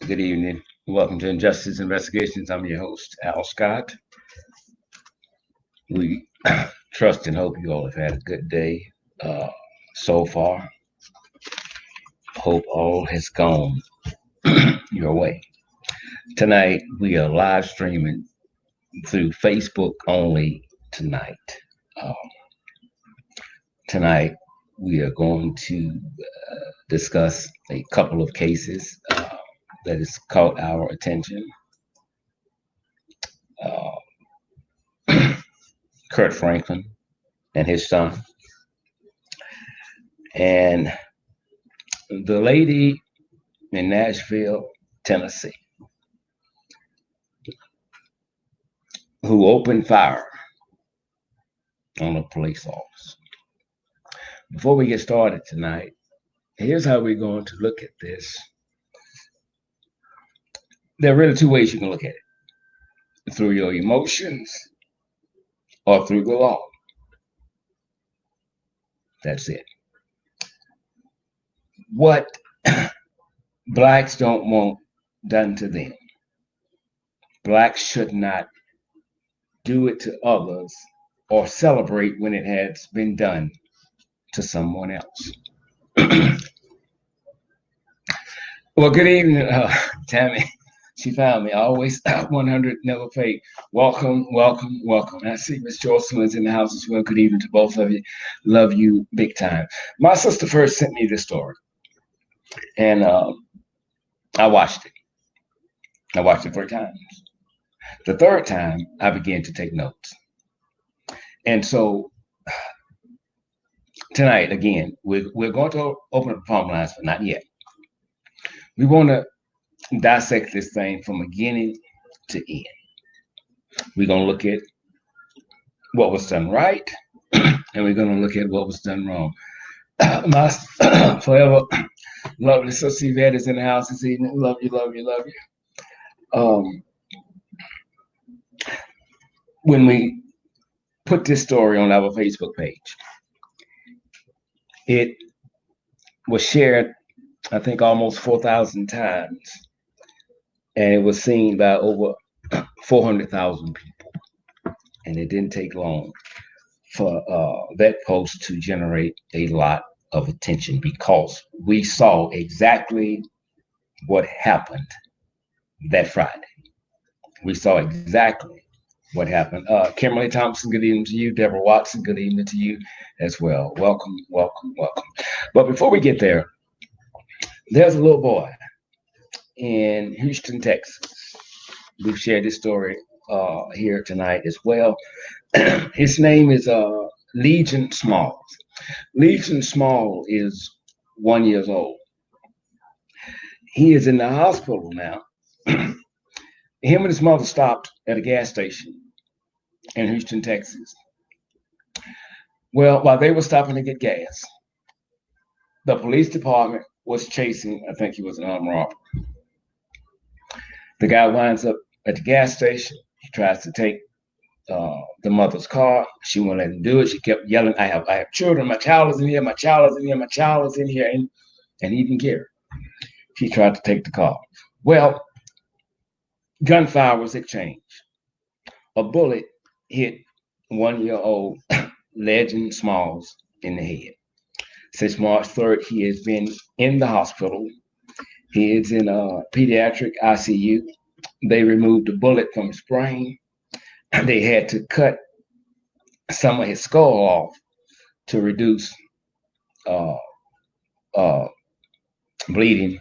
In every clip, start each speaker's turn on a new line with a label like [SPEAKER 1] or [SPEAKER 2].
[SPEAKER 1] Good evening. Welcome to Injustice Investigations. I'm your host, Al Scott. We trust and hope you all have had a good day so far. Hope all has gone your way. Tonight, we are live streaming through Facebook only tonight. Uh, Tonight, we are going to discuss a couple of cases that has caught our attention. Kirk Franklin and his son. And the lady in Nashville, Tennessee, who opened fire on a police officer. Before we get started tonight, here's how we're going to look at this. There are really two ways you can look at it: through your emotions or through the law. That's it. What blacks don't want done to them, blacks should not do it to others or celebrate when it has been done to someone else. Well, good evening, Tammy. She found me. Always 100, never fake. Welcome, welcome, welcome. I see Miss Jocelyn is in the house as well. Good evening to both of you. Love you big time. My sister first sent me this story, and I watched it. I watched it 3 times. The third time, I began to take notes. And so tonight, again, we're going to open up the phone lines, but not yet. We want to dissect this thing from beginning to end. We're going to look at what was done right, and we're going to look at what was done wrong. My forever lovely sister Yvette is in the house this evening. Love you, love you, love you. When we put this story on our Facebook page, it was shared, I think, almost 4,000 times, and it was seen by over 400,000 people. And it didn't take long for that post to generate a lot of attention, because we saw exactly what happened that Friday. We saw exactly what happened. Kimberly Thompson, good evening to you. Deborah Watson, good evening to you as well. Welcome, welcome, welcome. But before we get there, there's a little boy in Houston, Texas. We've shared this story here tonight as well. His name is Legion Smalls. Legion Small is 1 year old. He is in the hospital now. Him and his mother stopped at a gas station in Houston, Texas. Well, while they were stopping to get gas, the police department was chasing, I think he was an armed robber. The guy winds up at the gas station. He tries to take the mother's car. She won't let him do it. She kept yelling, I have children. My child is in here. My child is in here. My child is in here. And he didn't care. She tried to take the car. Well, gunfire was exchanged. A bullet hit 1 year old Legend Smalls in the head. Since March 3rd, he has been in the hospital. He is in a pediatric ICU. They removed the bullet from his brain. They had to cut some of his skull off to reduce bleeding.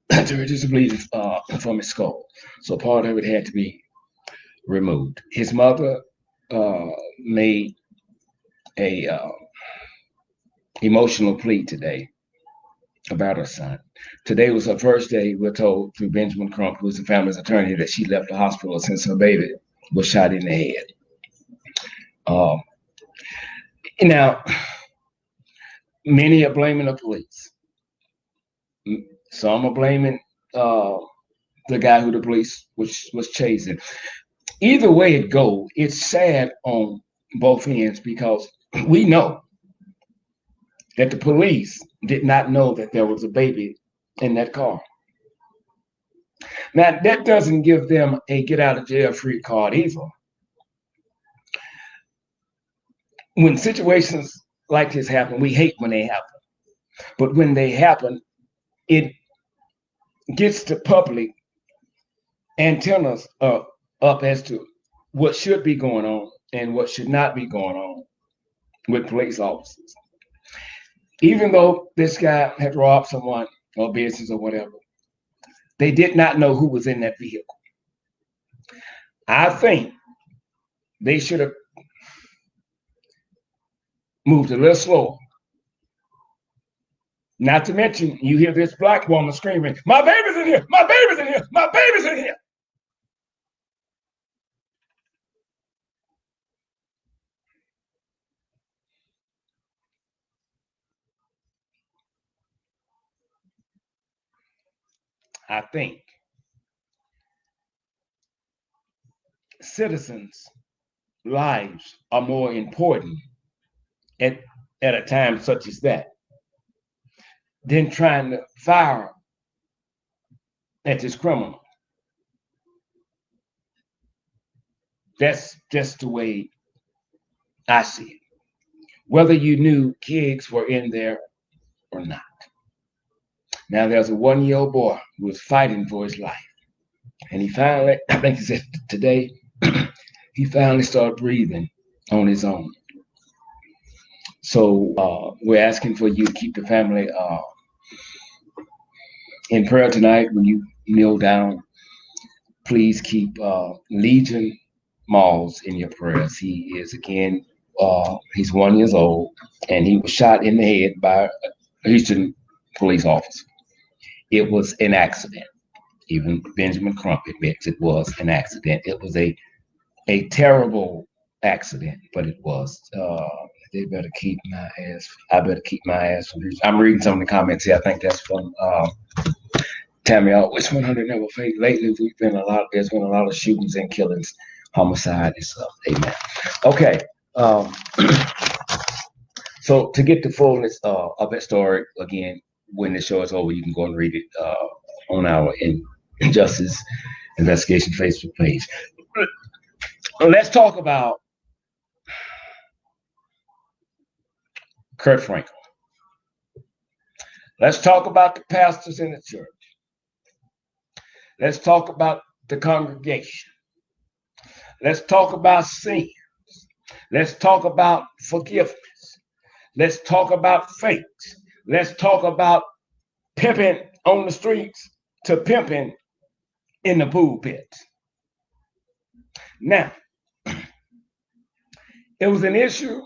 [SPEAKER 1] To reduce the bleeding from his skull. So part of it had to be removed. His mother made a emotional plea today about her son. Today was her first day, we're told, through Benjamin Crump, who's the family's attorney, that she left the hospital since her baby was shot in the head. Now, many are blaming the police. Some are blaming the guy who the police was chasing. Either way it goes, it's sad on both ends, because we know that the police did not know that there was a baby in that car. Now, that doesn't give them a get out of jail free card either. When situations like this happen, we hate when they happen. But when they happen, it gets the public antennas up as to what should be going on and what should not be going on with police officers. Even though this guy had robbed someone or business or whatever, they did not know who was in that vehicle. I think they should have moved a little slower. Not to mention, you hear this black woman screaming, "My baby's in here! My baby's in here! My baby's in here!" I think citizens' lives are more important at a time such as that than trying to fire at this criminal. That's just the way I see it. Whether you knew kids were in there or not. Now, there's a 1-year-old boy who was fighting for his life. And he finally, I think he said today, he finally started breathing on his own. So we're asking for you to keep the family in prayer tonight when you kneel down. Please keep Legion Malls in your prayers. He is, again, he's 1 year old, and he was shot in the head by a Houston police officer. It was an accident. Even Benjamin Crump admits it was an accident. It was a terrible accident, but it was. They better keep my ass. I better keep my ass. I'm reading some of the comments here. I think that's from Tammy. Which 100 never fade. Lately, there's been a lot of shootings and killings, homicide and stuff. Amen. Okay. So to get the fullness of that story, again, when the show is over, you can go and read it on our Injustice Investigation Facebook page. Let's talk about Kirk Franklin. Let's talk about the pastors in the church. Let's talk about the congregation. Let's talk about sins. Let's talk about forgiveness. Let's talk about faith. Let's talk about pimping on the streets to pimping in the pulpit. Now, it was an issue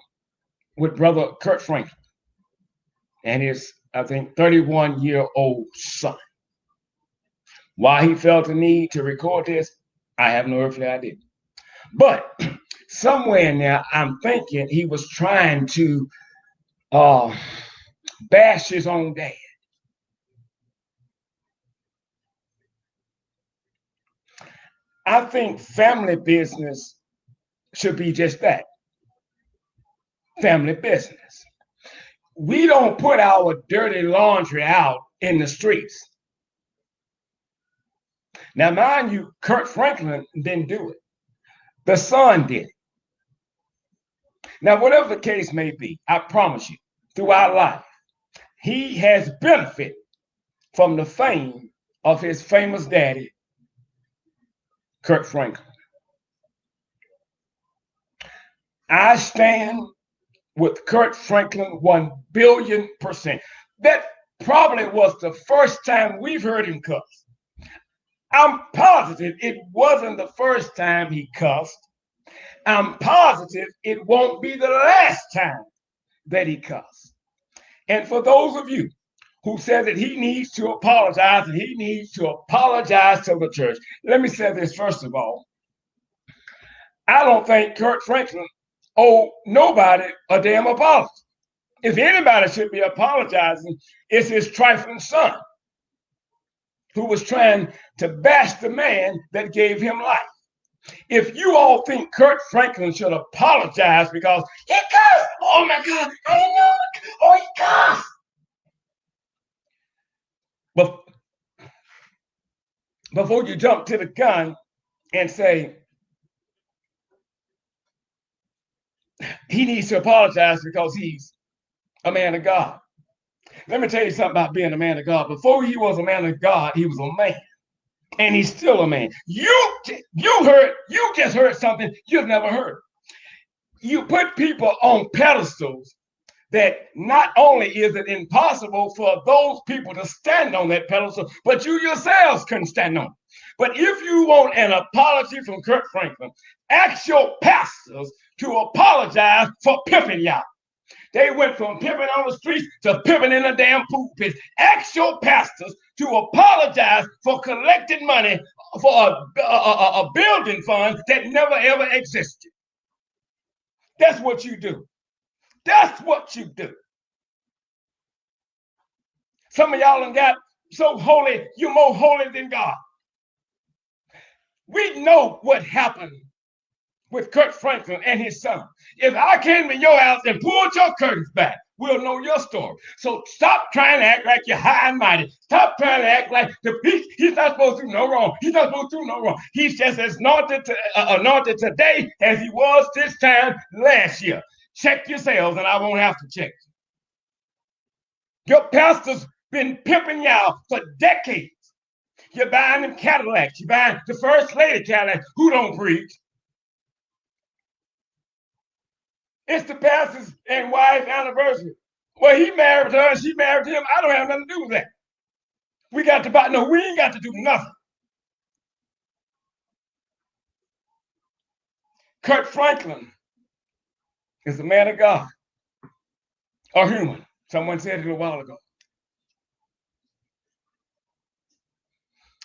[SPEAKER 1] with Brother Kirk Franklin and his, I think, 31-year-old son. Why he felt the need to record this, I have no earthly idea. But somewhere in there, I'm thinking he was trying to bash his own dad. I think family business should be just that. Family business. We don't put our dirty laundry out in the streets. Now, mind you, Kirk Franklin didn't do it. The son did it. Now, whatever the case may be, I promise you, throughout life, he has benefited from the fame of his famous daddy, Kirk Franklin. I stand with Kirk Franklin 1 billion%. That probably was the first time we've heard him cuss. I'm positive it wasn't the first time he cussed. I'm positive it won't be the last time that he cussed. And for those of you who said that he needs to apologize and he needs to apologize to the church, let me say this first of all. I don't think Kirk Franklin owed nobody a damn apology. If anybody should be apologizing, it's his trifling son, who was trying to bash the man that gave him life. If you all think Kirk Franklin should apologize because he cussed, oh my God, I didn't know, oh he before you jump to the gun and say, he needs to apologize because he's a man of God. Let me tell you something about being a man of God. Before he was a man of God, he was a man. And he's still a man. You just heard something you've never heard. You put people on pedestals that not only is it impossible for those people to stand on that pedestal, but you yourselves couldn't stand on it. But if you want an apology from Kirk Franklin, ask your pastors to apologize for pimping y'all. They went from pimping on the streets to pimping in the damn pulpit. Ask your pastors to apologize for collecting money for a building fund that never ever existed. That's what you do. That's what you do. Some of y'all done got so holy, you're more holy than God. We know what happened with Kirk Franklin and his son. If I came to your house and pulled your curtains back, we'll know your story. So stop trying to act like you're high and mighty. Stop trying to act like he's not supposed to do no wrong. He's not supposed to do no wrong. He's just as anointed today as he was this time last year. Check yourselves and I won't have to check. Your pastor's been pimping y'all for decades. You're buying them Cadillacs. You're buying the first lady Cadillac who don't preach. It's the pastor's and wife's anniversary. Well, he married her and she married him. I don't have nothing to do with that. We got to buy. No, we ain't got to do nothing. Kirk Franklin is a man of God, or human. Someone said it a while ago.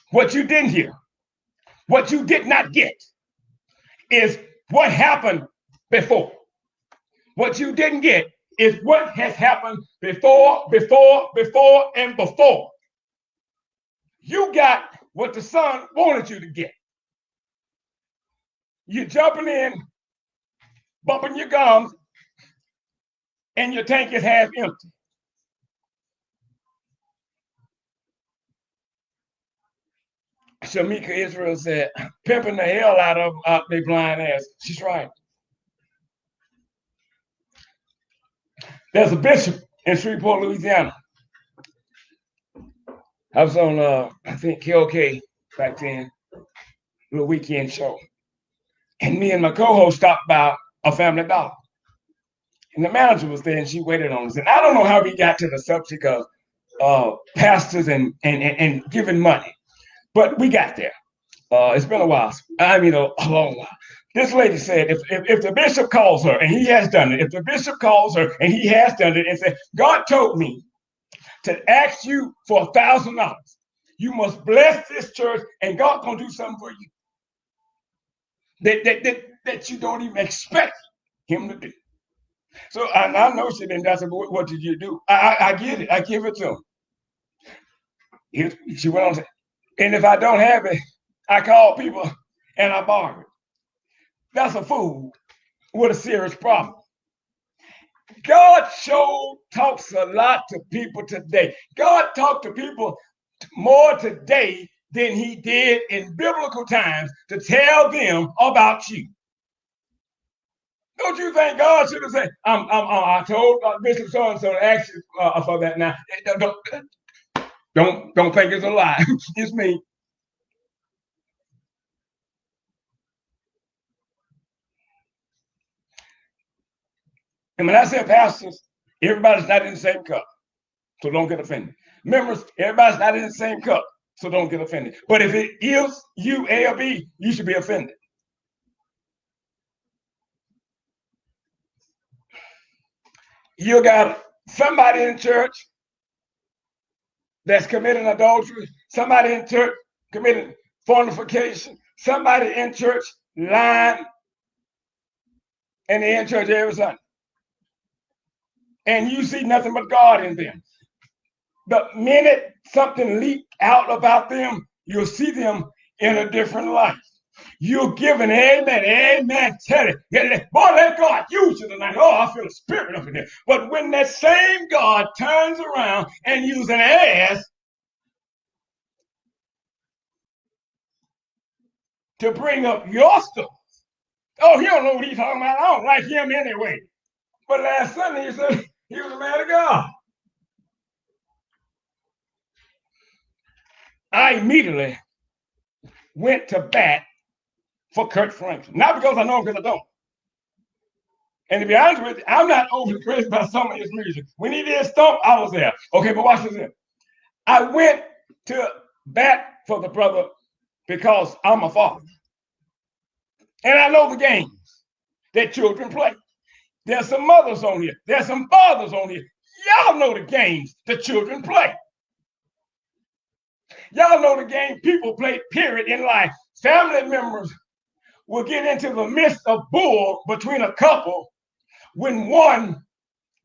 [SPEAKER 1] What you didn't hear, what you did not get, is what happened before. What you didn't get is what has happened before, and before. You got what the son wanted you to get. You're jumping in, bumping your gums, and your tank is half empty. Shamika Israel said, pimping the hell out of their blind ass. She's right. There's a bishop in Shreveport, Louisiana. I was on, I think, KOK back then, a little weekend show. And me and my co-host stopped by a Family Dollar. And the manager was there and she waited on us. And I don't know how we got to the subject of pastors and giving money, but we got there. It's been a while. I mean, a long while. This lady said, if the bishop calls her, and he has done it, if the bishop calls her, and he has done it, and said, God told me to ask you for $1,000. You must bless this church, and God's going to do something for you that you don't even expect him to do. So I know she didn't. I said, but what did you do? I get it. I give it to him. She went on to say, and if I don't have it, I call people and I borrow it. That's a fool with a serious problem. God sure talks a lot to people today. God talked to people more today than he did in biblical times to tell them about you. Don't you think God should have said, I told Bishop so-and-so to ask you for that now. Don't think it's a lie. It's me. And when I say pastors, everybody's not in the same cup. So don't get offended. Members, everybody's not in the same cup. So don't get offended. But if it is you, A or B, you should be offended. You got somebody in church that's committing adultery, somebody in church committing fornication, somebody in church lying, and they're in church every Sunday. And you see nothing but God in them. The minute something leaks out about them, you'll see them in a different light. You're giving amen, tell it. Boy, let God use you tonight. Oh, I feel a spirit up in there. But when that same God turns around and uses an ass, to bring up your stuff. Oh, he don't know what he's talking about. I don't like him anyway. But last Sunday, he said he was a man of God. I immediately went to bat for Kirk Franklin. Not because I know him, because I don't. And to be honest with you, I'm not overly crazy about some of his music. When he did Stump, I was there. Okay, but watch this here. I went to bat for the brother because I'm a father. And I know the games that children play. There's some mothers on here. There's some fathers on here. Y'all know the games the children play. Y'all know the game people play, period, in life. Family members will get into the midst of bull between a couple when one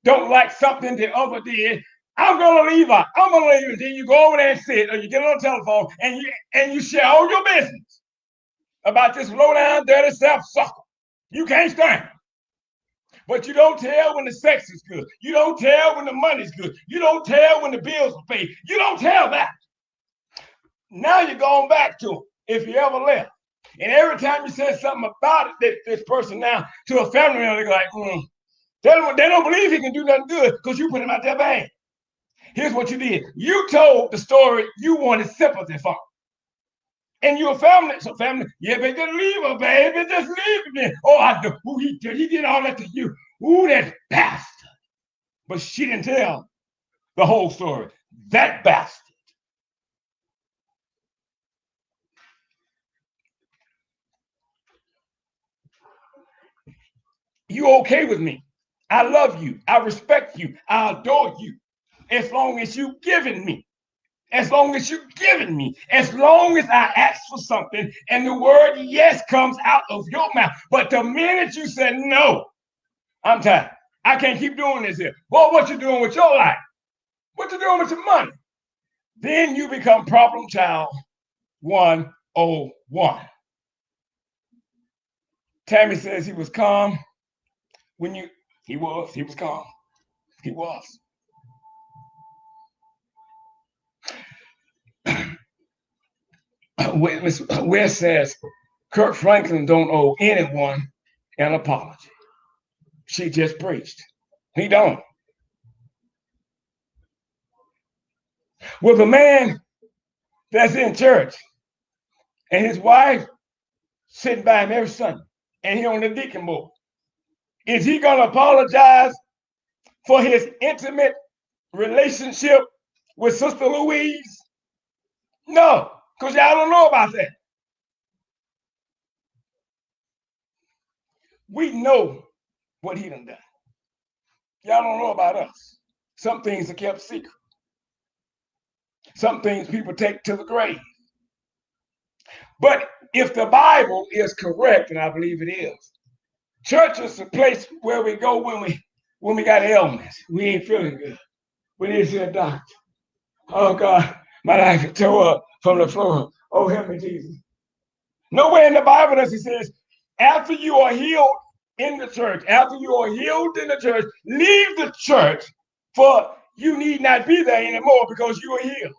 [SPEAKER 1] don't like something the other did. I'm gonna leave her. I'm gonna leave her. Then you go over there and sit, or you get on the telephone and you share all your business about this low down, dirty self-sucker. You can't stand it. But you don't tell when the sex is good. You don't tell when the money's good. You don't tell when the bills are paid. You don't tell that. Now you're going back to him if you ever left. And every time you say something about it, this person now to a family member, they're like, they don't believe he can do nothing good because you put him out there bad. Here's what you did. You told the story you wanted sympathy for. And your family, yeah, but just leave her, baby. Just leave her then. Oh, I do. Ooh, he did all that to you. Ooh, that bastard. But she didn't tell the whole story. That bastard. You okay with me? I love you. I respect you. I adore you. As long as you giving me. As long as you're giving me, as long as I ask for something and the word yes comes out of your mouth. But the minute you said no, I'm tired. I can't keep doing this here. Boy, what you doing with your life? What you doing with your money? Then you become problem child 101. Tammy says he was calm when he was calm. He was. Where says Kirk Franklin don't owe anyone an apology. She just preached. He don't. Well, the man that's in church and his wife sitting by him every Sunday and he on the deacon board, is he going to apologize for his intimate relationship with Sister Louise? No, because y'all don't know about that. We know what he done. Y'all don't know about us. Some things are kept secret. Some things people take to the grave. But if the Bible is correct, and I believe it is, church is the place where we go when we got ailments. We ain't feeling good. We need to see a doctor. Oh God, my life is tore up from the floor. Oh, help me, Jesus. Nowhere in the Bible does it says, after you are healed in the church, leave the church, for you need not be there anymore because you are healed.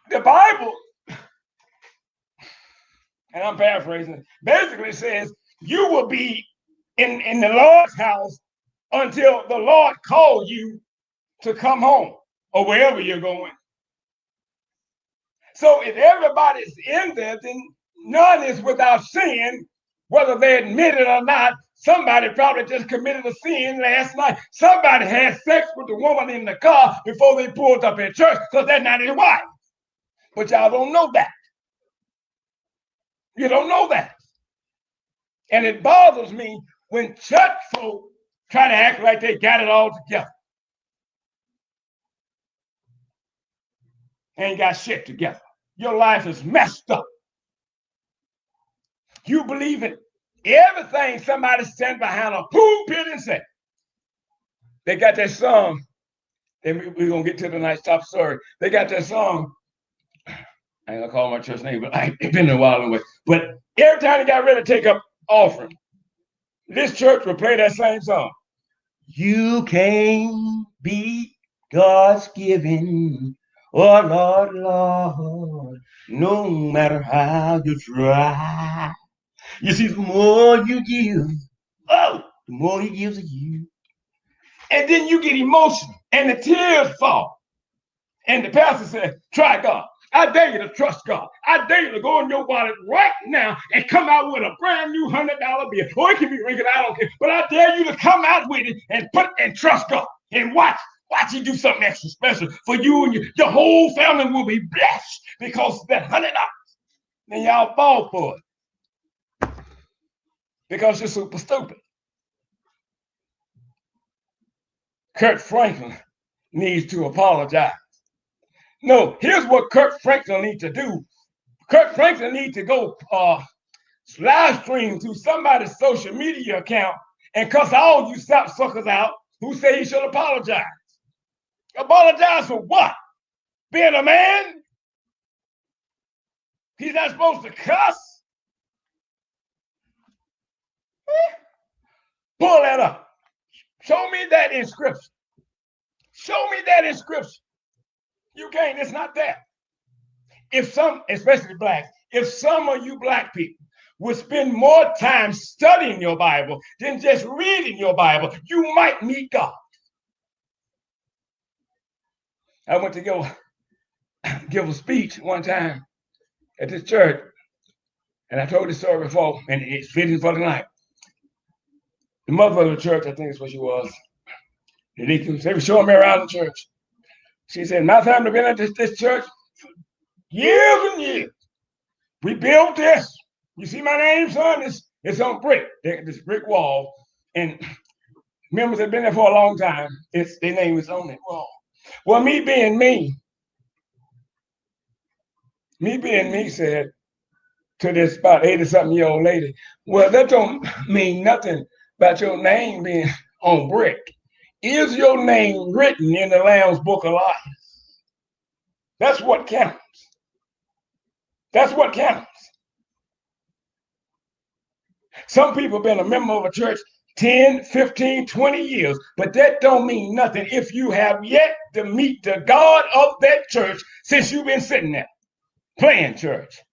[SPEAKER 1] The Bible, and I'm paraphrasing, basically says you will be in the Lord's house until the Lord calls you to come home or wherever you're going. So if everybody's in there, then none is without sin, whether they admit it or not. Somebody probably just committed a sin last night. Somebody had sex with the woman in the car before they pulled up at church because that's not his wife. But y'all don't know that. You don't know that. And it bothers me when church folk try to act like they got it all together. Ain't got shit together. Your life is messed up. You believe in everything somebody stand behind a pulpit and say. They got that song, and we're going to get to the nice top story. They got that song. I ain't going to call my church name, but it's been a while anyway. But every time they got ready to take up offering, this church will play that same song. You can't beat God's giving. Oh, Lord, Lord, no matter how you try. You see, the more you give, oh, the more he gives to you. And then you get emotional and the tears fall. And the pastor said, try God. I dare you to trust God. I dare you to go in your wallet right now and come out with a brand new $100 bill. Or it can be ringgit, I don't care. But I dare you to come out with it and trust God and watch you do something extra special for you and your whole family will be blessed because of that $100. And y'all fall for it because you're super stupid. Kirk Franklin needs to apologize. No, here's what Kirk Franklin needs to do. Kirk Franklin needs to go live stream to somebody's social media account and cuss all you suckers out who say he should apologize. Apologize for what? Being a man? He's not supposed to cuss? Pull that up. Show me that in scripture. Show me that in scripture. You can't, it's not there. If some, especially blacks, if some of you black people would spend more time studying your Bible than just reading your Bible, you might meet God. I went to go give a speech one time at this church, and I told this story before, and it's fitting for tonight. The mother of the church, I think is what she was, they were showing me around the church. She said, my family been at this church for years and years. We built this. You see my name, son? It's on brick, this brick wall, and members have been there for a long time. Their name is on that wall. Well, me being me said to this about 80-something-year-old lady, well, that don't mean nothing about your name being on brick. Is your name written in the Lamb's Book of Life? That's what counts. That's what counts. Some people have been a member of a church 10, 15, 20 years, but that don't mean nothing if you have yet to meet the God of that church since you've been sitting there playing church.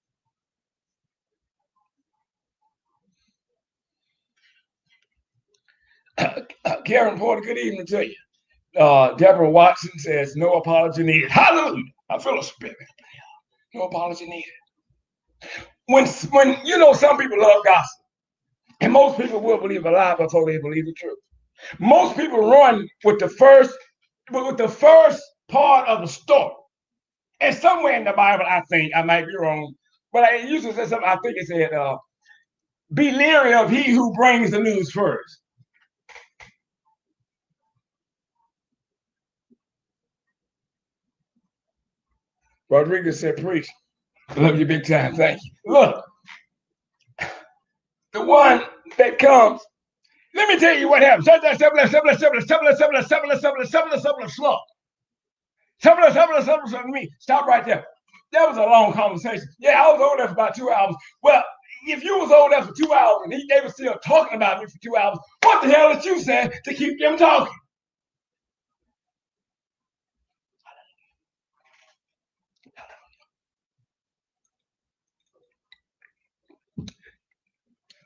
[SPEAKER 1] Karen Porter, good evening to you. Deborah Watson says, no apology needed. Hallelujah. I feel a spirit. No apology needed. When you know, some people love gossip, and most people will believe a lie before they believe the truth. Most people run with the first part of the story. And somewhere in the Bible, I think, I might be wrong, but I used to say something, I think it said, be leery of he who brings the news first. Rodriguez said, preach. Love you big time, thank you. Look, the one that comes, let me tell you what happens. Stop right there. That was a long conversation. Yeah, I was over there for about 2 hours. Well, if you was over there for 2 hours and they were still talking about me for 2 hours, what the hell did you say to keep them talking?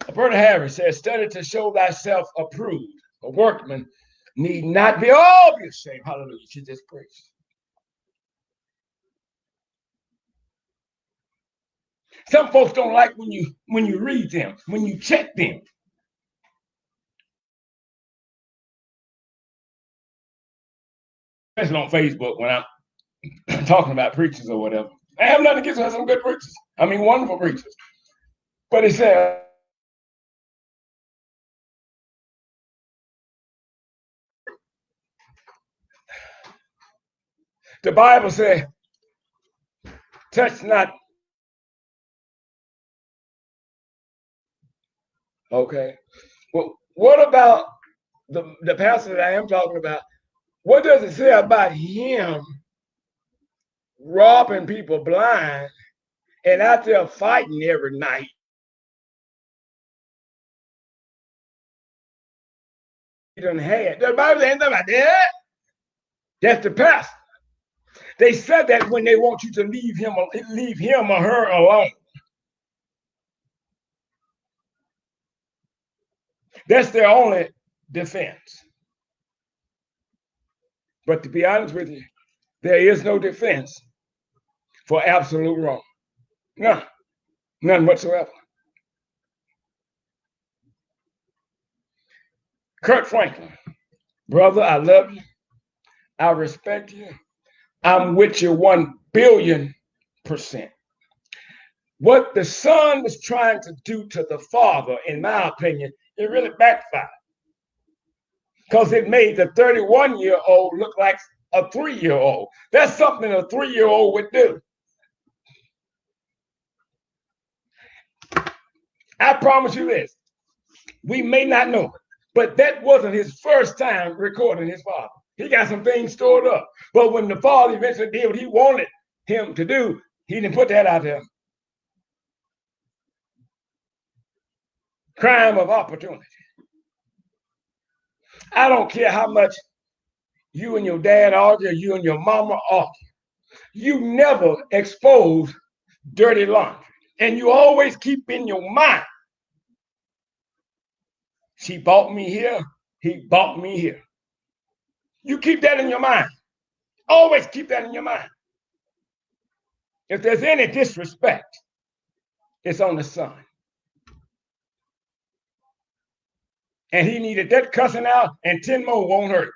[SPEAKER 1] Alberta Harris says, study to show thyself approved. A workman need not be obvious shame. Hallelujah. She just preached. Some folks don't like when you read them, when you check them. Especially on Facebook when I'm talking about preachers or whatever. I have nothing against some good preachers. I mean, wonderful preachers. But he said, the Bible said, touch not. Okay. Well, what about the pastor that I am talking about? What does it say about him robbing people blind and out there fighting every night? He done had. The Bible ain't about that. That's the pastor. They said that when they want you to leave him or her alone. That's their only defense. But to be honest with you, there is no defense for absolute wrong. None whatsoever. Kirk Franklin, brother, I love you. I respect you. I'm with you 1,000,000,000%. What the son was trying to do to the father, in my opinion, it really backfired. Because it made the 31-year-old look like a 3-year-old. That's something a 3-year-old would do. I promise you this. We may not know it, but that wasn't his first time recording his father. He got some things stored up. But when the father eventually did what he wanted him to do, he didn't put that out there. Crime of opportunity. I don't care how much you and your dad argue, you and your mama argue. You never expose dirty laundry. And you always keep in your mind, she bought me here, he bought me here. You keep that in your mind. Always keep that in your mind. If there's any disrespect, it's on the son. And he needed that cussing out, and 10 more won't hurt.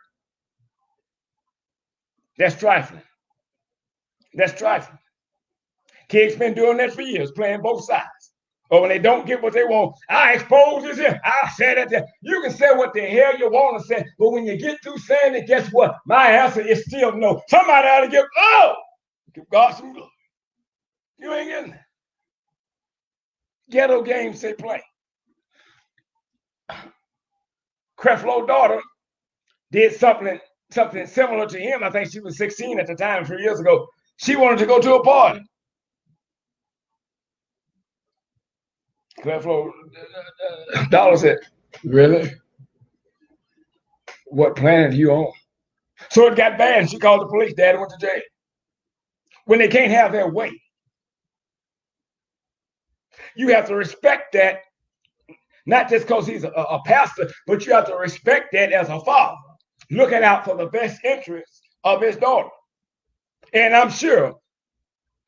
[SPEAKER 1] That's trifling. That's trifling. Kids been doing that for years, playing both sides. But when they don't get what they want, I expose this here, I say that there. You can say what the hell you want to say, but when you get through saying it, guess what? My answer is still no. Somebody ought to give God some glory. You ain't getting that. Ghetto games they play. Creflo's daughter did something similar to him. I think she was 16 at the time, 3 years ago. She wanted to go to a party. Creflo's daughter said, really? What planet are you on? So it got bad, and she called the police. Daddy went to jail. When they can't have their way. You have to respect that, not just because he's a pastor, but you have to respect that as a father, looking out for the best interests of his daughter. And I'm sure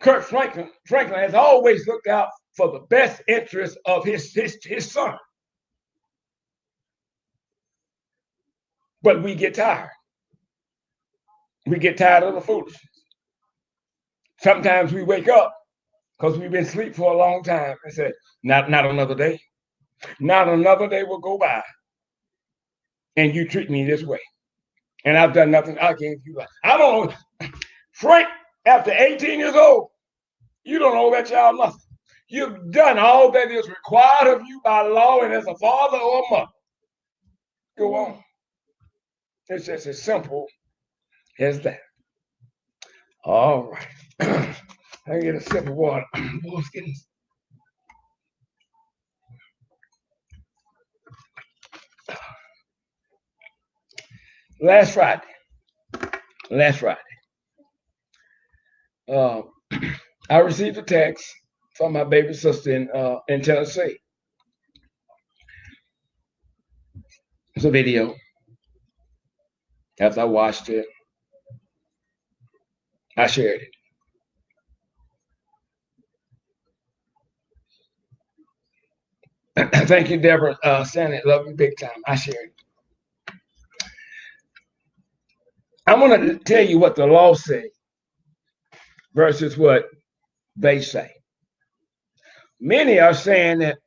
[SPEAKER 1] Kirk Franklin has always looked out for the best interests of his son. But we get tired. We get tired of the foolishness. Sometimes we wake up because we've been asleep for a long time and say, not another day. Not another day will go by and you treat me this way. And I've done nothing against you. I don't know. Frank, after 18 years old, you don't owe that child nothing. You've done all that is required of you by law and as a father or a mother. Go on. It's just as simple as that. All right. I get a sip of water. Last Friday, I received a text from my baby sister in Tennessee. It's a video. After I watched it, I shared it. Thank you, Deborah. Sandy, love you big time. I shared it. I'm going to tell you what the law says versus what they say. Many are saying that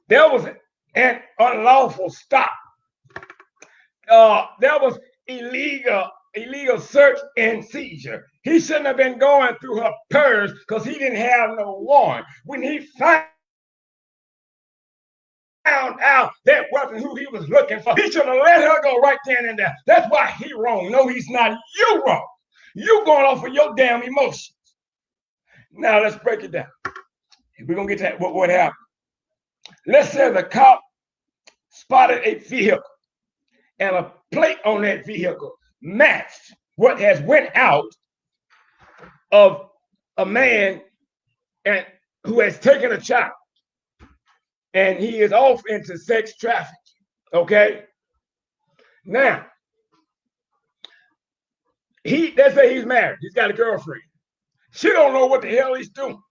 [SPEAKER 1] there was an unlawful stop. There was illegal search and seizure. He shouldn't have been going through her purse because he didn't have no warrant. When he found out that wasn't who he was looking for, he should have let her go right then and there. That's why he wrong. No, he's not. You wrong. You going off of your damn emotions. Now let's break it down. We're gonna get to what happened. Let's say the cop spotted a vehicle and a plate on that vehicle matched what has went out of a man and who has taken a child, and he is off into sex trafficking. Okay. Now, let's say he's married. He's got a girlfriend. She don't know what the hell he's doing,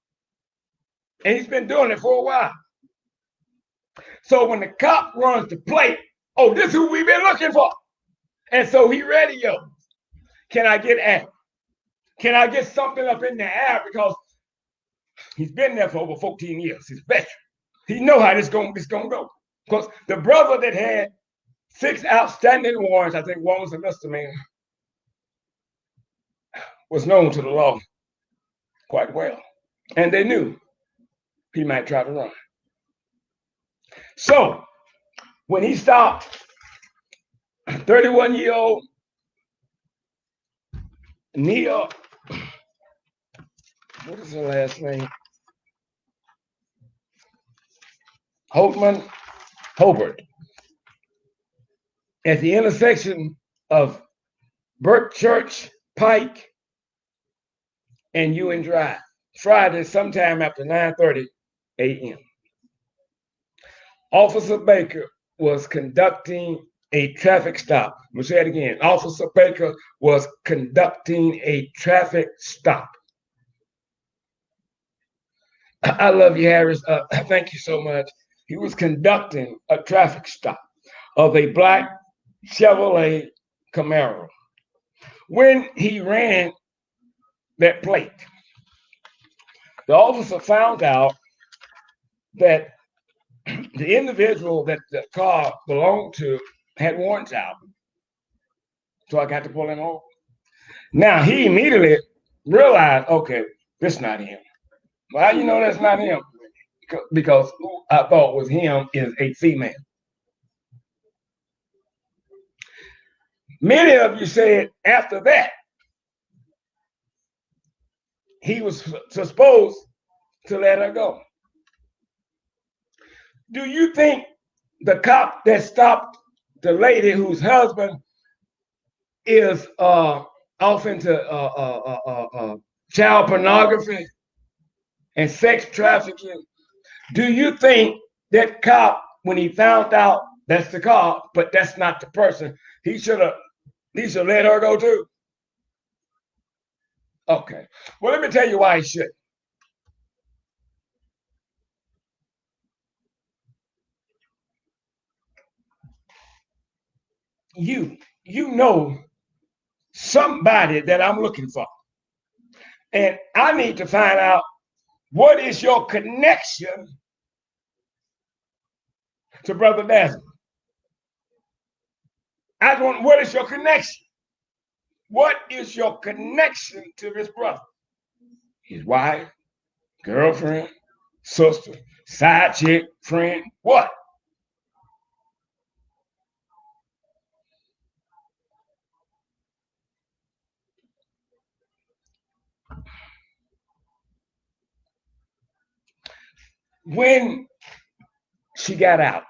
[SPEAKER 1] and he's been doing it for a while. So when the cop runs the plate, oh, this is who we've been looking for. And so he radios. Can I get at? Can I get something up in the air? Because he's been there for over 14 years. He's a veteran. He know how this gonna go. Because the brother that had 6 outstanding warrants, I think one was a misdemeanor, was known to the law quite well. And they knew he might try to run. So when he stopped, 31-year-old Nia, what is her last name? Hobert, at the intersection of Burke Church, Pike, and Ewan Drive, Friday sometime after 9:30 a.m. Officer Baker was conducting a traffic stop. I'm going to say it again. Officer Baker was conducting a traffic stop. I love you, Harris. Thank you so much. He was conducting a traffic stop of a black Chevrolet Camaro. When he ran that plate, the officer found out that the individual that the car belonged to had warrants out. So I got to pull him over. Now, he immediately realized, okay, this is not him. Well, you know that's not him? Because who I thought was him is a female. Many of you said after that, he was supposed to let her go. Do you think the cop that stopped the lady whose husband is off into child pornography and sex trafficking, do you think that cop, when he found out that's the car, but that's not the person, he should let her go too? Okay. Well, let me tell you why he should. You know somebody that I'm looking for. And I need to find out, what is your connection to Brother Basil? What is your connection? What is your connection to this brother? His wife, girlfriend, sister, side chick, friend, what? When she got out,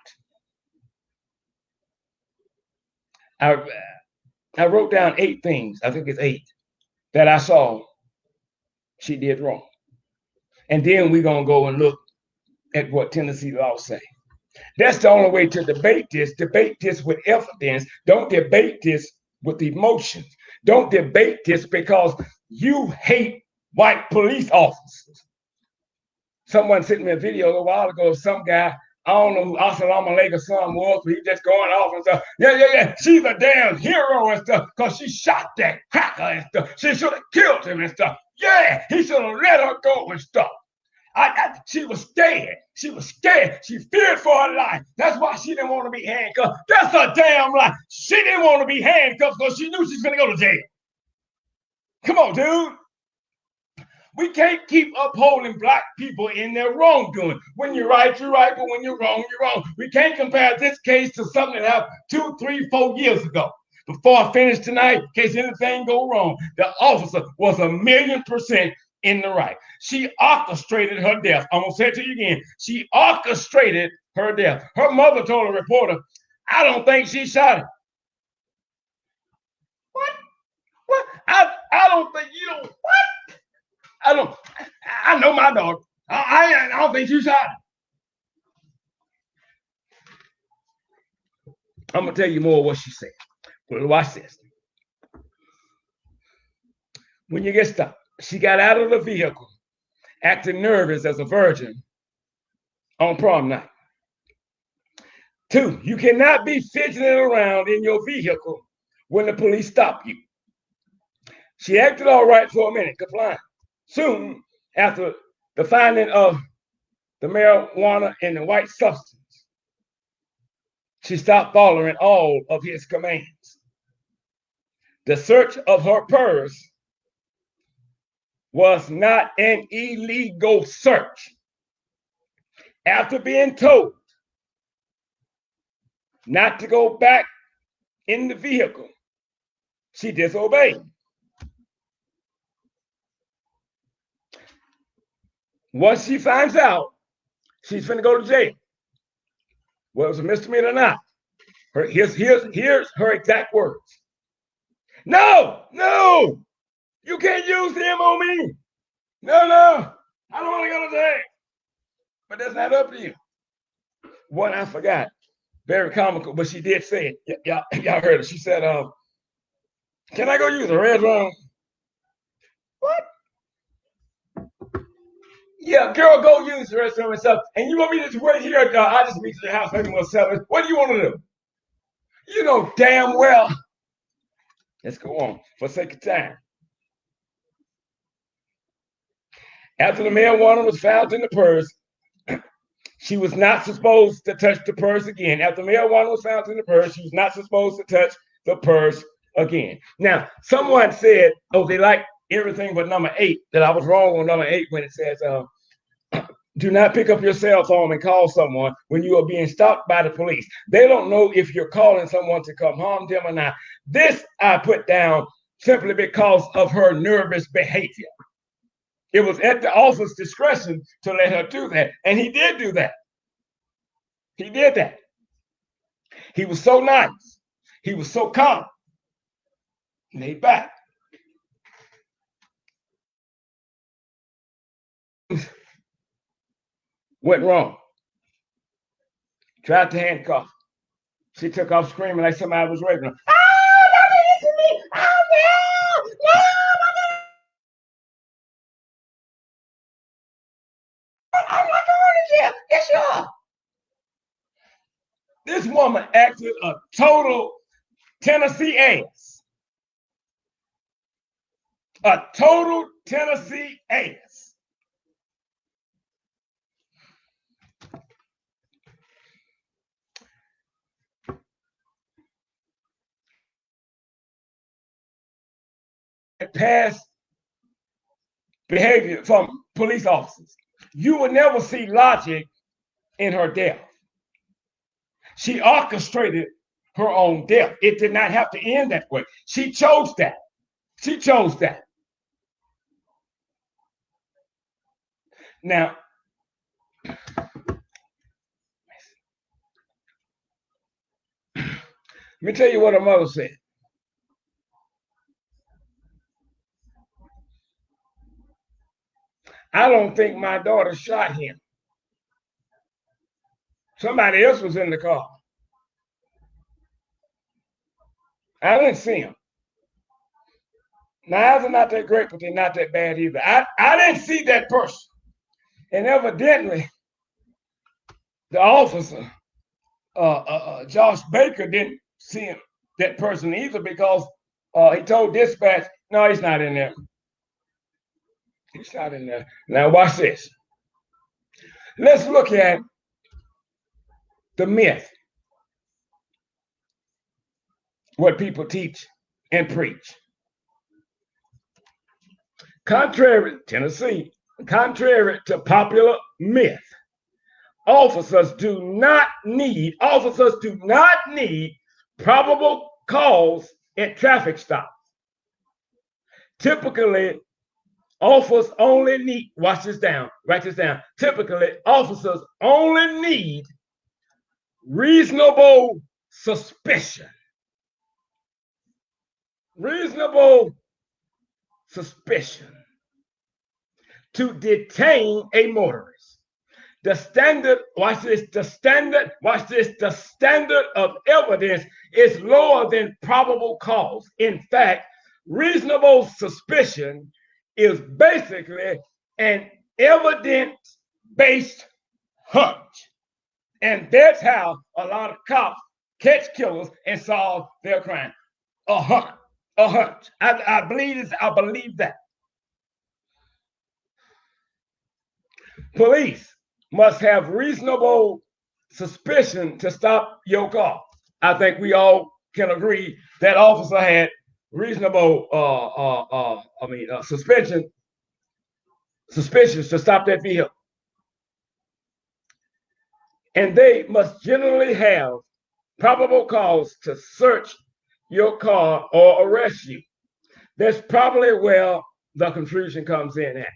[SPEAKER 1] I wrote down 8 things, I think it's 8, that I saw she did wrong. And then we're going to go and look at what Tennessee law say. That's the only way to debate this. Debate this with evidence. Don't debate this with emotions. Don't debate this because you hate white police officers. Someone sent me a video a while ago of some guy, I don't know who Assalamu Alaikum son was, but he just going off and stuff. Yeah. She's a damn hero and stuff because she shot that cracker and stuff. She should have killed him and stuff. Yeah, he should have let her go and stuff. She was scared. She was scared. She feared for her life. That's why she didn't want to be handcuffed. That's a damn lie. She didn't want to be handcuffed because she knew she was going to go to jail. Come on, dude. We can't keep upholding black people in their wrongdoing. When you're right, you're right, but when you're wrong, you're wrong. We can't compare this case to something that happened 2, 3, 4 years ago. Before I finish tonight, in case anything go wrong, the officer was 1,000,000% in the right. She orchestrated her death. I'm going to say it to you again. She orchestrated her death. Her mother told a reporter, I don't think she shot him. What? I don't think you don't. What? my daughter. I don't think you shot her. I'm going to tell you more of what she said. Well, watch this. When you get stopped, she got out of the vehicle, acting nervous as a virgin on prom night. 2, you cannot be fidgeting around in your vehicle when the police stop you. She acted all right for a minute, complying. Soon after the finding of the marijuana and the white substance, she stopped following all of his commands. The search of her purse was not an illegal search. After being told not to go back in the vehicle, she disobeyed. Once she finds out she's finna go to jail, whether it's a misdemeanor or not, here's her exact words. No, you can't use him on me. No, I don't want to go to jail. But that's not up to you. One I forgot, very comical, but she did say it. Y'all heard it. She said, can I go use the restroom? What? Yeah, girl, go use the restroom and stuff. And you want me to just wait here? I just meet you at the house maybe 7. What do you want to do? You know damn well. Let's go on for sake of time. After the marijuana was found in the purse, she was not supposed to touch the purse again. After marijuana was found in the purse, she was not supposed to touch the purse again. Now, someone said, oh, they like everything but number 8, that I was wrong on number 8 when it says, do not pick up your cell phone and call someone when you are being stopped by the police. They don't know if you're calling someone to come harm them or not. This I put down simply because of her nervous behavior. It was at the officer's discretion to let her do that. And he did do that. He did that. He was so nice. He was so calm. Laid back. Went wrong. Tried to handcuff. She took off screaming like somebody was raping her. Oh, don't do this to me. Oh, no. I'm not going to jail. Yes, you are. This woman acted a total Tennessee ass. A total Tennessee ass. Past behavior from police officers. You would never see logic in her death. She orchestrated her own death. It did not have to end that way. She chose that. She chose that. Now, let me tell you what her mother said. I don't think my daughter shot him. Somebody else was in the car. I didn't see him. Now, eyes are not that great, but they're not that bad either. I didn't see that person. And evidently, the officer, Josh Baker, didn't see him, that person either, because he told dispatch, no, he's not in there. He's not in there. Now, watch this. Let's look at the myth, what people teach and preach. Contrary to popular myth, officers do not need probable cause at traffic stops. Typically, officers only need, write this down. Typically, officers only need reasonable suspicion. Reasonable suspicion to detain a motorist. The standard, watch this, the standard of evidence is lower than probable cause. In fact, reasonable suspicion is basically an evidence-based hunch. And that's how a lot of cops catch killers and solve their crime. A hunch. I believe that. Police must have reasonable suspicion to stop your car. I think we all can agree that officer had reasonable suspicions to stop that vehicle. And they must generally have probable cause to search your car or arrest you. That's probably where the confusion comes in at.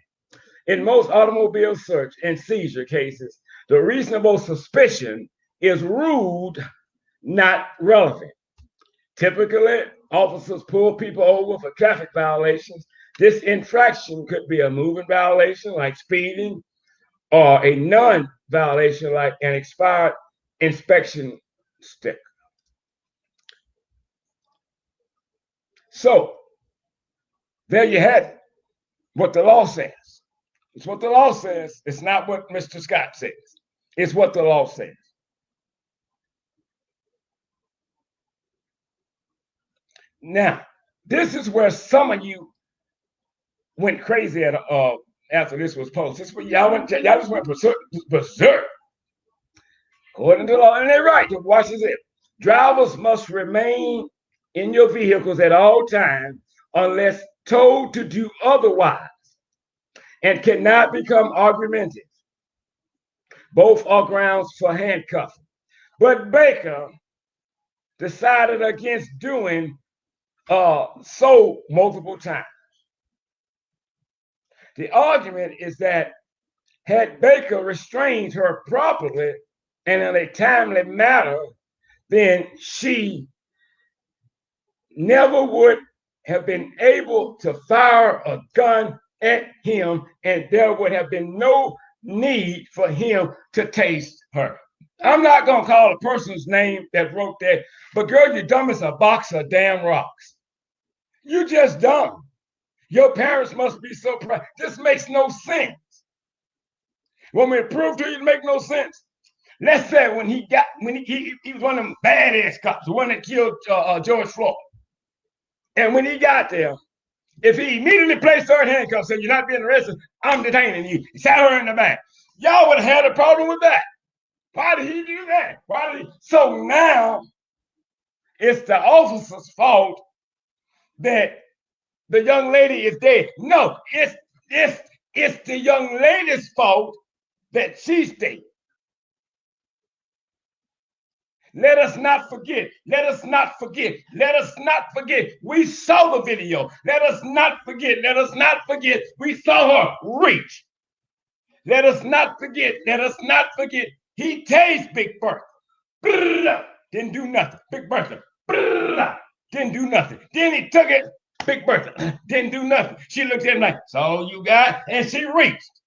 [SPEAKER 1] In most automobile search and seizure cases, the reasonable suspicion is ruled not relevant. Typically, officers pull people over for traffic violations. This infraction could be a moving violation like speeding, or a non-violation like an expired inspection sticker. So there you have it, what the law says. It's what the law says. It's not what Mr. Scott says. It's what the law says. Now, this is where some of you went crazy at after this was posted. This, y'all just went berserk. According to the law, and they're right. Watch this. Drivers must remain in your vehicles at all times unless told to do otherwise, and cannot become argumentative. Both are grounds for handcuffing. But Baker decided against doing so multiple times. The argument is that had Baker restrained her properly and in a timely manner, then she never would have been able to fire a gun at him, and there would have been no need for him to tase her. I'm not going to call a person's name that wrote that, but girl, you're dumb as a box of damn rocks. You just dumb. Your parents must be so proud. This makes no sense. Want me to prove to you it make no sense? Let's say when he was one of them badass cops, the one that killed George Floyd. And when he got there, if he immediately placed her in handcuffs, said, "You're not being arrested, I'm detaining you," he sat her in the back, y'all would have had a problem with that. Why did he do that? So now it's the officer's fault that the young lady is dead. No, it's the young lady's fault that she's dead. Let us not forget. We saw the video. Let us not forget. We saw her reach. Let us not forget. He tased Big Bertha. Didn't do nothing. Big Bertha. Didn't do nothing. Then he took it. Big Bertha. Didn't do nothing. She looked at him like, "So you got?" And she reached.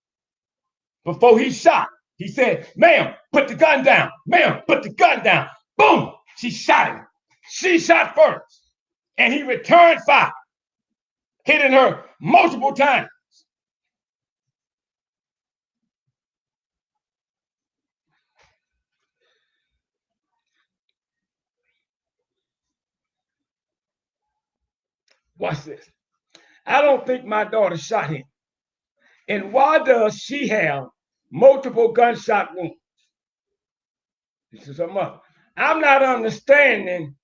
[SPEAKER 1] Before he shot, he said, "Ma'am, put the gun down. Ma'am, put the gun down." Boom! She shot him. She shot first. And he returned fire, hitting her multiple times. Watch this. I don't think my daughter shot him. And why does she have multiple gunshot wounds? This is her mother. I'm not understanding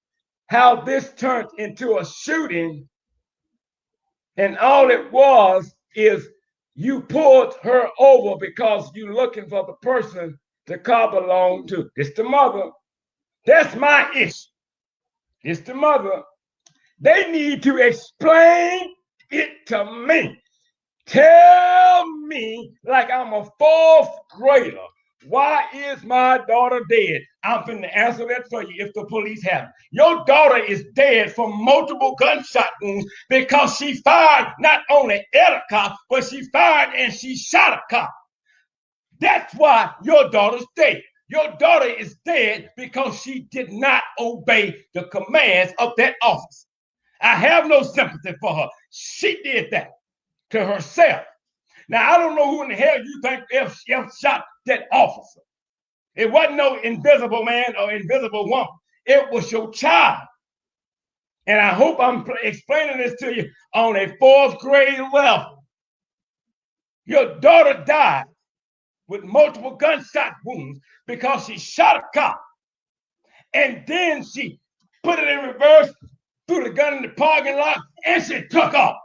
[SPEAKER 1] how this turned into a shooting, and all it was is you pulled her over because you're looking for the person the car belonged to. It's the mother. That's my issue. It's the mother. They need to explain it to me. Tell me like I'm a fourth grader Why is my daughter dead? I'm finna answer that for you if the police have it. Your daughter is dead from multiple gunshot wounds because she fired not only at a cop, but she fired and she shot a cop. That's why your daughter's dead. Your daughter is dead because she did not obey the commands of that officer. I have no sympathy for her. She did that to herself. Now, I don't know who in the hell you think F shot that officer. It wasn't no invisible man or invisible woman. It was your child. And I hope I'm explaining this to you on a fourth grade level. Your daughter died with multiple gunshot wounds because she shot a cop. And then she put it in reverse, threw the gun in the parking lot, and she took off.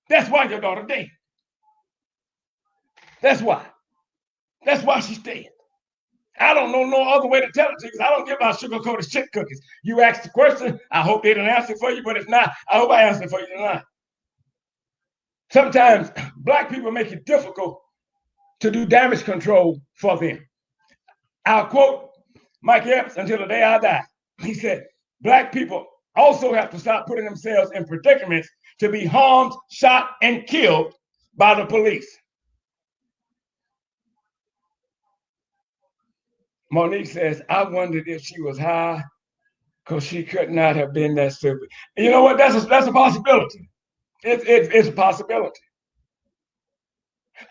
[SPEAKER 1] That's why your daughter dead. That's why. That's why she's dead. I don't know no other way to tell it to you because I don't give out sugar-coated shit cookies. You asked the question, I hope they didn't answer for you, but if not, I hope I answered for you tonight. Sometimes black people make it difficult to do damage control for them. I'll quote Mike Epps until the day I die. He said, black people also have to stop putting themselves in predicaments to be harmed, shot, and killed by the police. Monique says, I wondered if she was high because she could not have been that stupid. You know what? That's a possibility. It's a possibility.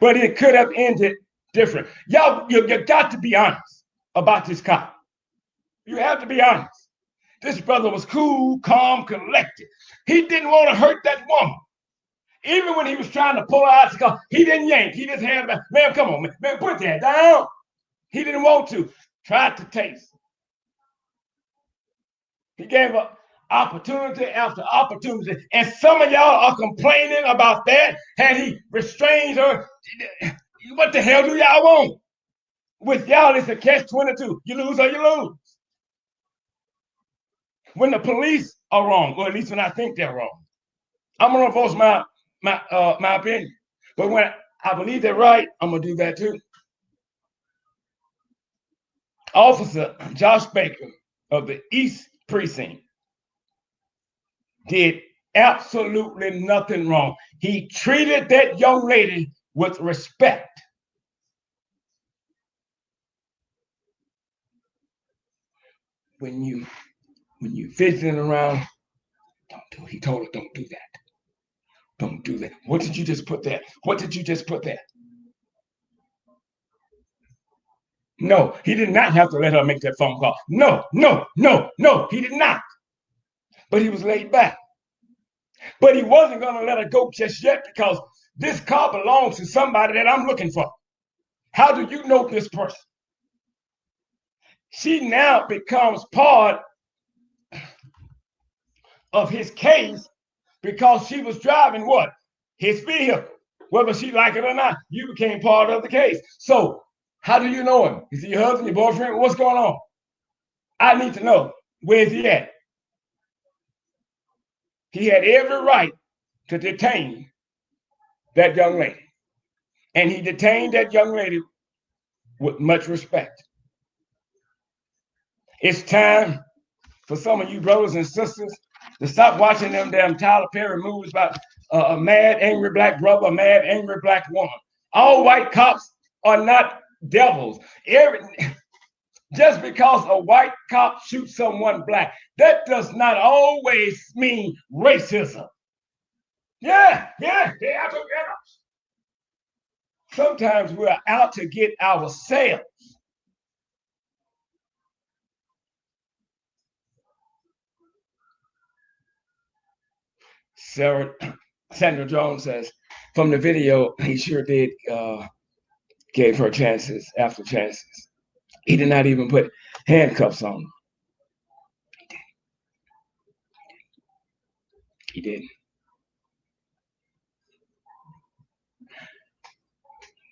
[SPEAKER 1] But it could have ended different. Y'all, you got to be honest about this cop. You have to be honest. This brother was cool, calm, collected. He didn't want to hurt that woman. Even when he was trying to pull her out the car, he didn't yank. He just had, man, come on, man, put that down. He didn't want to. Tried to taste. He gave her opportunity after opportunity. And some of y'all are complaining about that. Had he restrained her, what the hell do y'all want? With y'all, it's a catch-22. You lose or you lose. When the police are wrong, or at least when I think they're wrong, I'm gonna voice my opinion. But when I believe they're right, I'm gonna do that too. Officer Josh Baker of the East Precinct did absolutely nothing wrong. He treated that young lady with respect. When you fidgeting around, don't do it. He told her, don't do that. Don't do that. What did you just put there? What did you just put there? No, he did not have to let her make that phone call. No, he did not. But he was laid back. But he wasn't going to let her go just yet because this car belongs to somebody that I'm looking for. How do you know this person? She now becomes part of his case because she was driving what? His vehicle. Whether she liked it or not, you became part of the case. So how do you know him? Is he your husband, your boyfriend? What's going on? I need to know. Where's he at? He had every right to detain that young lady. And he detained that young lady with much respect. It's time for some of you brothers and sisters to stop watching them damn Tyler Perry movies about a mad, angry black brother, a mad, angry black woman. All white cops are not devils. Just because a white cop shoots someone black, that does not always mean racism. Yeah, together. Sometimes we're out to get ourselves. Sandra Jones says, from the video, he sure did gave her chances after chances. He did not even put handcuffs on her. He didn't.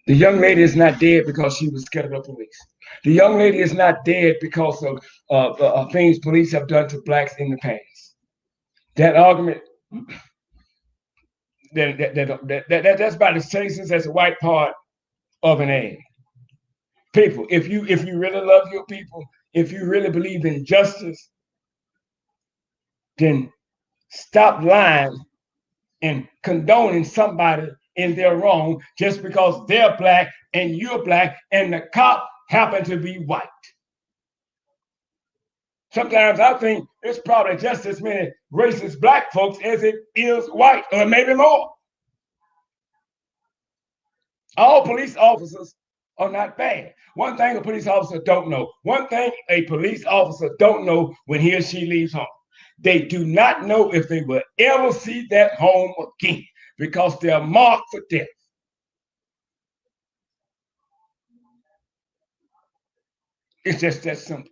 [SPEAKER 1] The young lady is not dead because she was scared of the police. The young lady is not dead because of things police have done to blacks in the past. That argument, that's about as tasteless as the white part of an egg. People, if you really love your people, if you really believe in justice, then stop lying and condoning somebody in their wrong just because they're black and you're black and the cop happen to be white. Sometimes I think it's probably just as many racist black folks as it is white, or maybe more. All police officers are not bad. One thing a police officer don't know, when he or she leaves home, they do not know if they will ever see that home again because they're marked for death. It's just that simple.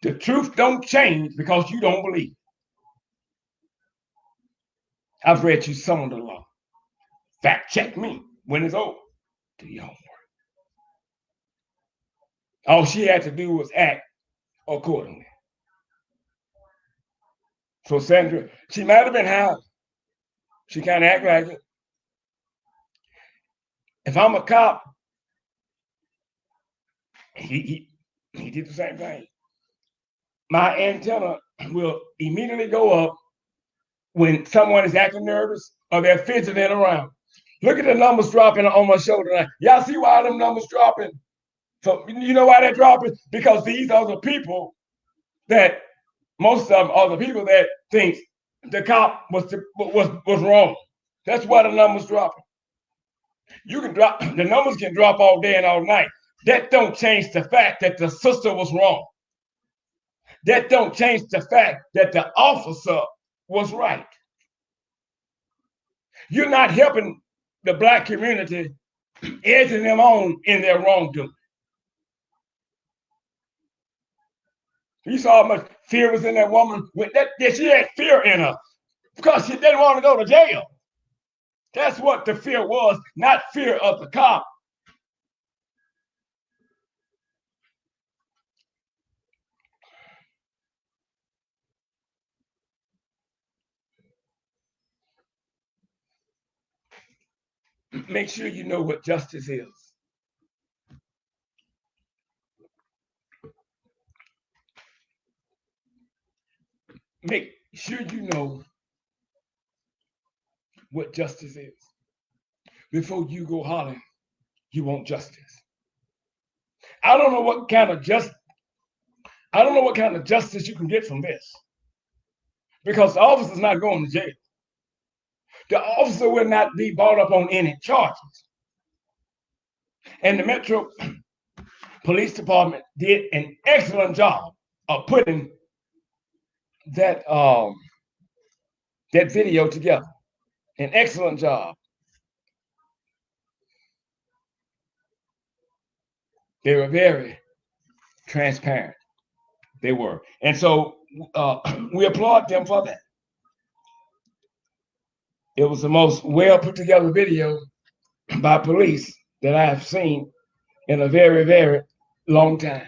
[SPEAKER 1] The truth don't change because you don't believe. I've read you some of the law. Fact check me when it's over. Do your homework. All she had to do was act accordingly. So Sandra, she might have been high. She kind of act like it. If I'm a cop, he did the same thing. My antenna will immediately go up when someone is acting nervous or they're fidgeting around. Look at the numbers dropping on my shoulder line. Y'all see why them numbers dropping? So you know why they're dropping? Because these are the people that, most of them are the people that think the cop was wrong. That's why the numbers dropping. You can drop, the numbers can drop all day and all night. That don't change the fact that the sister was wrong. That don't change the fact that the officer was right. You're not helping the black community, edging them on in their wrongdoing. You saw how much fear was in that woman. That she had fear in her because she didn't want to go to jail. That's what the fear was, not fear of the cop. Make sure you know what justice is. Make sure you know what justice is before you go hollering you want justice. I don't know what kind of justice you can get from this, because the officer's not going to jail. The officer will not be brought up on any charges. And the Metro Police Department did an excellent job of putting that video together. An excellent job. They were very transparent. They were. And so we applaud them for that. It was the most well put together video by police that I have seen in a very, very long time.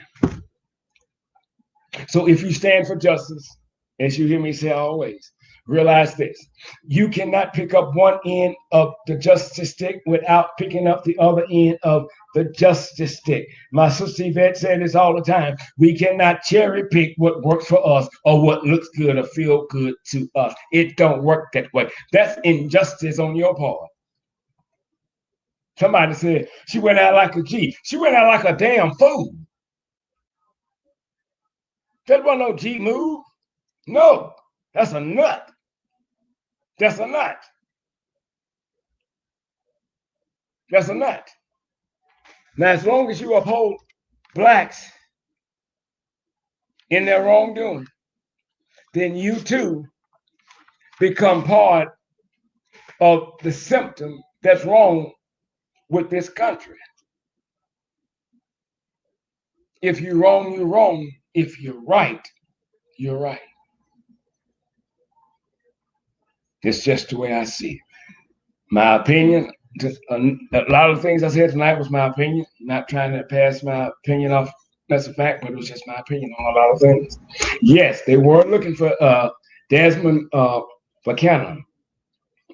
[SPEAKER 1] So if you stand for justice, as you hear me say always, realize this: you cannot pick up one end of the justice stick without picking up the other end of the justice stick. My sister Yvette said this all the time. We cannot cherry pick what works for us or what looks good or feel good to us. It don't work that way. That's injustice on your part. Somebody said she went out like a G. She went out like a damn fool. That wasn't no G move. No, that's a nut. That's a nut. That's a nut. Now, as long as you uphold blacks in their wrongdoing, then you too become part of the symptom that's wrong with this country. If you're wrong, you're wrong. If you're right, you're right. It's just the way I see it. My opinion, a lot of things I said tonight was my opinion. Not trying to pass my opinion off as a fact, but it was just my opinion on a lot of things. Yes, they were looking for Desmond Buchanan,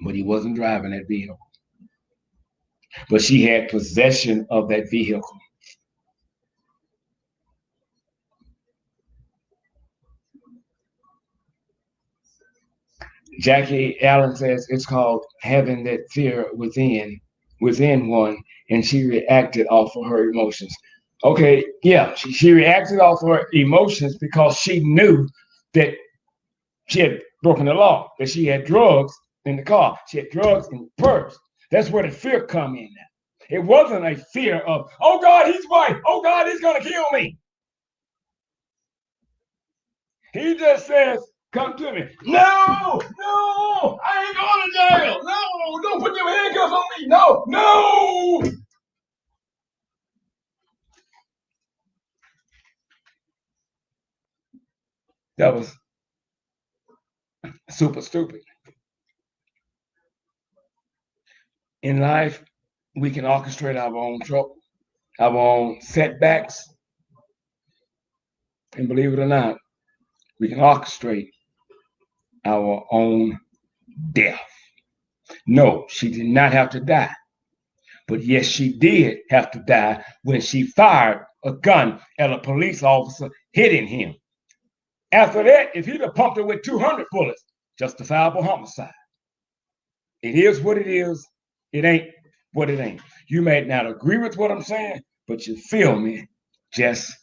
[SPEAKER 1] but he wasn't driving that vehicle. but she had possession of that vehicle. Jackie Allen says it's called having that fear within one, and she reacted off of her emotions. Okay, yeah, she reacted off of her emotions because she knew that she had broken the law, that she had drugs in the car, she had drugs in the purse. That's where the fear come in now. It wasn't a fear of, oh God, he's white, oh God, he's gonna kill me. He just says, come to me. No, no, I ain't going to jail. No, don't put your handcuffs on me. No, no. That was super stupid. In life, we can orchestrate our own trouble, our own setbacks. And believe it or not, we can orchestrate our own death. No, she did not have to die. But yes, she did have to die when she fired a gun at a police officer, hitting him. After that, if he'd have pumped her with 200 bullets, justifiable homicide. It is what it is. It ain't what it ain't. You may not agree with what I'm saying, but you feel me just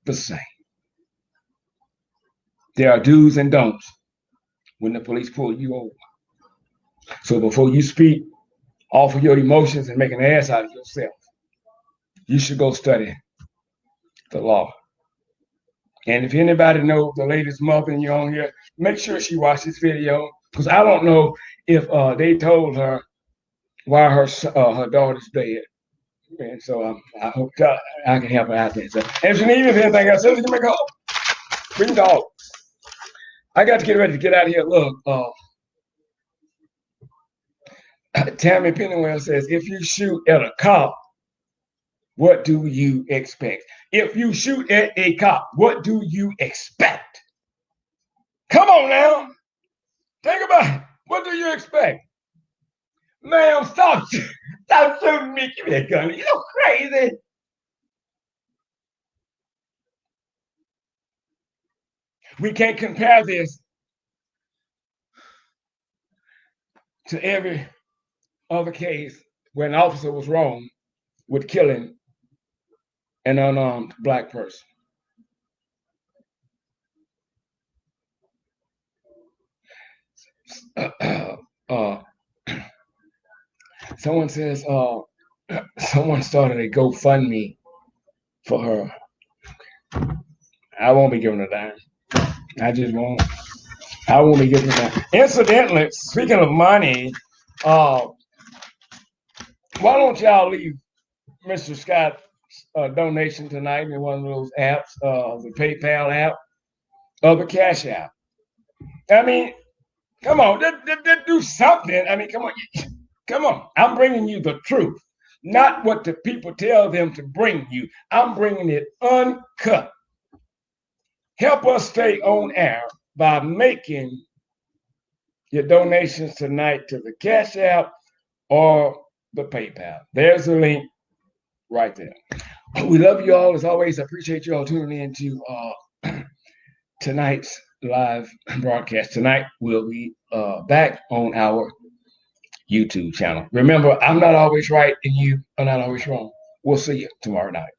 [SPEAKER 1] the same. There are do's and don'ts when the police pull you over. So before you speak off of your emotions and make an ass out of yourself, you should go study the law. And if anybody knows the latest mother and you're on here, make sure she watch this video, because I don't know if they told her why her daughter's dead. And so I hope I can help her out there. So, and if she needs anything else, she can make a call. Bring dog. I got to get ready to get out of here. Look, Tammy Pennywell says, if you shoot at a cop, what do you expect? If you shoot at a cop, what do you expect? Come on now. Think about it. What do you expect? Ma'am, stop shooting me. Give me that gun. You know, crazy. We can't compare this to every other case where an officer was wrong with killing an unarmed black person. Someone says, someone started a GoFundMe for her. I won't be giving a dime. I just won't. I won't be giving a dime. Incidentally, speaking of money, why don't y'all leave Mr. Scott's donation tonight in one of those apps, the PayPal app or the Cash app? I mean, come on, do something. I mean, come on. Come on. I'm bringing you the truth, not what the people tell them to bring you. I'm bringing it uncut. Help us stay on air by making your donations tonight to the Cash App or the PayPal. There's a link right there. We love you all. As always, I appreciate you all tuning in to tonight's live broadcast. Tonight, we'll be back on our YouTube channel. Remember, I'm not always right and you are not always wrong. We'll see you tomorrow night.